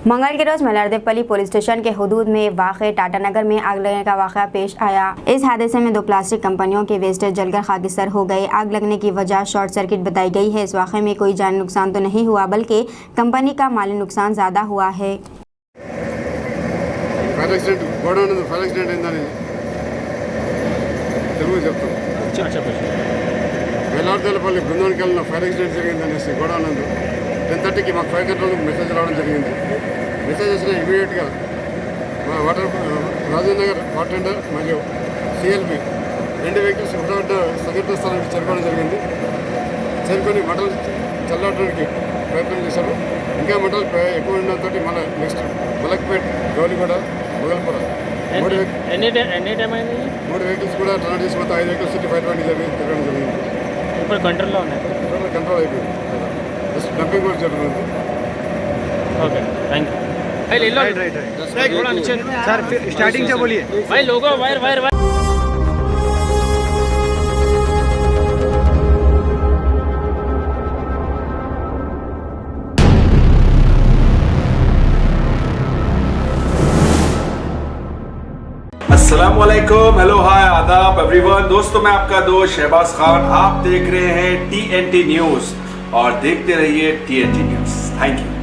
मंगल के रोज मलारदेवपल्ली police station के हुदूद में वाक़े टाटानगर में आग लगने का वाक़या पेश आया। इस हादसे में 2 प्लास्टिक कंपनियों के वेस्टेज जलकर खाकिस्तान हो गए। आग लगने की वजह शॉर्ट सर्किट बताई गई है। इस वाक़े में कोई जानी नुकसान तो नहीं हुआ, बल्कि कंपनी का माली नुकसान ज़्यादा हुआ है। మలార్దేవపల్లి బృందానికి వెళ్ళిన ఫైర్ యాక్సిడెంట్ జరిగిందనేసి గోడౌన్ నందు 10:30కి మాకు ఫైర్ కంట్రోల్కి మెసేజ్ రావడం జరిగింది. మెసేజ్ వచ్చిన ఇమీడియట్గా మా రాజేంద్ర నగర్ వాటర్ టెండర్ మరియు సిఎల్బి 2 వెహికల్స్ హుటాహుట సంఘటన స్థలానికి చేరుకోవడం జరిగింది. చేరుకొని మంటలు చల్లారడానికి ప్రయత్నం చేశారు. ఇంకా మంటలు ఎక్కువ ఉండడంతో మళ్ళీ నెక్స్ట్ మలక్పేట్, గౌలిగూడ, మొగల్పుర 3 వెహికల్స్ కూడా టర్న్ చేసి మొత్తం 5 వెహికల్స్ ఫైర్ తిరగడం జరిగింది. ఇప్పుడు కంట్రోల్లో ఉన్నాయి, कंट्रोल అయిపోయింది. జస్ట్ డంపింగ్ కూడా జరుగుతుంది. ओके थैंक यू भाई ले लो राइट थोड़ा नीचे सर स्टार्टिंग से बोलिए भाई लोगो वायर वायर वायर अस्सलामुअलैकुम, हेलो, हाय, आदाब एवरीवन। दोस्तों, मैं आपका दोस्त शहबाज खान, आप देख रहे हैं TNT न्यूज़ और देखते रहिए TNT न्यूज़। Thank you.